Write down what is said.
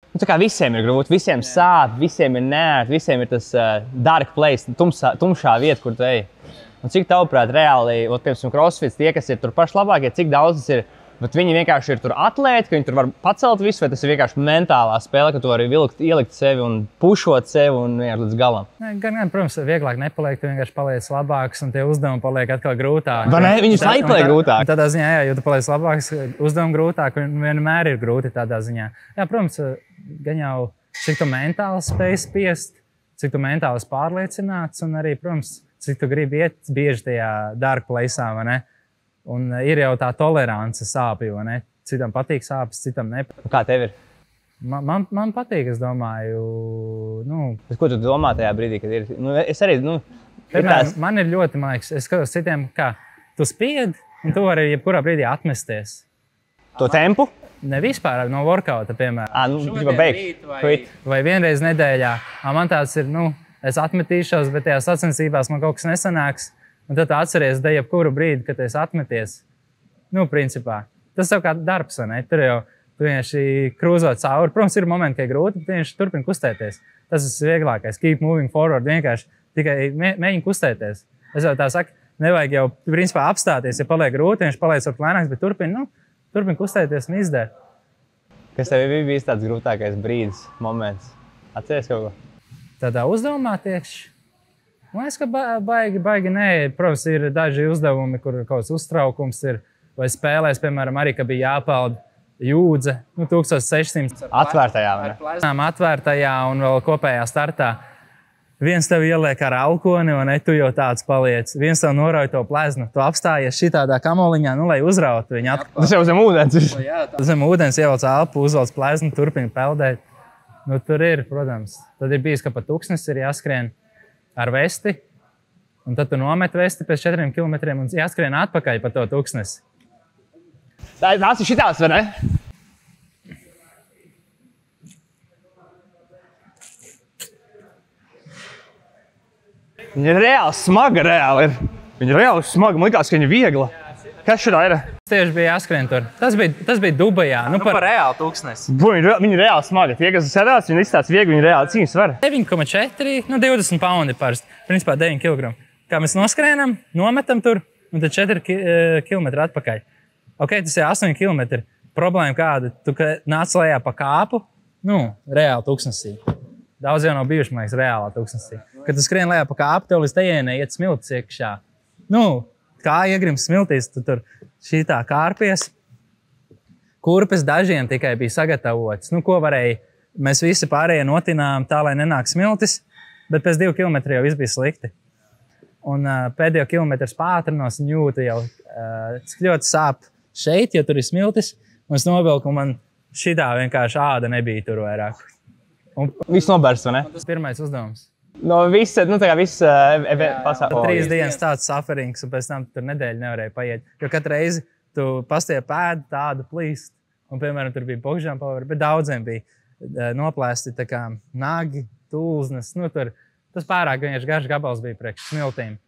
Nu, tā kā visiem ir grūti, visiem sāp, visiem ir nērti, visiem ir tas dark place, tumšā vieta, kur tu ej. Un cik tavuprāt reāli, piemēram, crossfits, tie, kas ir tur paši labākie, cik daudz tas ir? Bet viņi vienkārši ir tur atlēti, ka viņi tur var pacelt visu, vai tas ir vienkārši mentālā spēle, ka tu vari ielikt sevi un pušot sevi un vienkārši līdz galam? Gan, protams, vieglāk nepaliek, tu vienkārši paliec labāks un tie uzdevumi paliek atkal grūtāki. Vai ne? Viņus laiku paliek grūtāk. Tādā ziņā, jā, jo tu paliec labāks, uzdevumi grūtāk un vienmēr ir grūti tādā ziņā. Jā, protams, gan jau cik tu mentāli spēj spiest, cik tu mentāli pārliecināts un arī, protams, cik tu gribi iet bieži tajā dark place'ā, vai ne? Un ir jau tā tolerance sāpju, vai ne? Citam patīk sāpes, citam ne. Kā tev ir? Man patīk, es domāju, nu... Bet ko tu domā tajā brīdī, kad ir? Nu, es arī, nu... Piemēram, man ir ļoti, man liekas, es skatos citiem, kā tu spied, un tu vari jebkurā brīdī atmesties. To tempu? Ne vispār, no workouta, piemēram. Nu, beigt. Vai vienreiz nedēļā. Man tāds ir, nu, es atmetīšos, bet tajā sacensībās man kaut kas nesanāks. Un tad tu atceries, da jebkuru brīdi, kad es atmeties. Nu, principā. Tas jau kā darbs, vai ne? Tur jau tu vienkārši krūzot cauri. Protams, ir momenti, ka ir grūti, bet vienkārši turpin kustēties. Tas ir vieglākais. Keep moving forward. Vienkārši tikai mēģini kustēties. Es jau tā saku, nevajag jau, principā, apstāties, ja paliek grūti, vienkārši paliec ar lēnāks, bet turpin kustēties un izdara. Kas tev ir bijis tāds grūtākais brīdis, moments? Atceries kaut ko? Tādā uzdevumā tieši. Man liekas, ka baigi nē. Protams, ir daži uzdevumi, kur kaut kāds uztraukums ir. Vai spēlēs, piemēram, arī, ka bija jāpeld jūdze, 1600. Atvērtajā, vai ne? Atvērtajā un vēl kopējā startā. Viens tev ieliek ar alkoni, un tu jau tāds paliec. Viens tev norauj to pleznu. Tu apstājies šitādā kamoliņā, lai uzrautu viņu atklāt. Tas jau zem ūdens. Zem ūdens ievelc elpu, uzvelc pleznu, turpina peldēt. Nu, tur ir, protams. Tad ir bijis, ka pa tūkstnes ir jāskrien ar vesti, un tad tu nomet vesti pēc 4 kilometriem un jāskrien atpakaļ pa to tūkstnesi. Tās ir šitās, vai ne? Viņa ir reāli smaga, reāli ir. Viņa ir reāli smaga, man likās, ka viņa ir viegla. Kas šitā ir? Tieši bija jāskrien tur. Tas bija Dubajā. Par reāli tūkstnesi. Viņa ir reāli smaga. Tie, kas sēdās, viņa izstāsta viegli, viņa reāli cīņas var. 9,4, 20 paundi parasti. Principā 9 kg. Kā mēs noskrēnam, nometam tur, un tad 4 km atpakaļ. Ok, tas ir 8 km. Problēma kāda? Tu nāc lejā pa kāpu, reāli tūkstnesī. Daudz jau nav bijuši, man liekas, reālā tūkstnesī. Kad tu skrien lejā pa kāpu, tev līdz tejienei iet smiltis iekšā. Kā iegrims smiltīs, tu tur šitā kārpies. Kurpes dažiem tikai bija sagatavots. Ko varēja? Mēs visi pārējie notinām tā, lai nenāk smiltis, bet pēc 2 km jau viss bija slikti. Un pēdējo kilometru pātrinos un jūtu jau, cik ļoti sāp šeit, ja tur ir smiltis. Un es novilku, un man šitā vienkārši āda nebija tur vairāk. Viss nobērst, vai ne? Tas pirmais uzdevums. No visa, pasaule. 3 dienas tāds sufferings, un pēc tam tur nedēļu nevarēja paiet. Jo katru reizi tu pastie pēdu tādu plīst. Un, piemēram, tur bija bokžām pavara, bet daudziem bija noplēsti tā kā nagi, tūznes. Tas pārāk vienkārši garš gabals bija priekš smiltīm.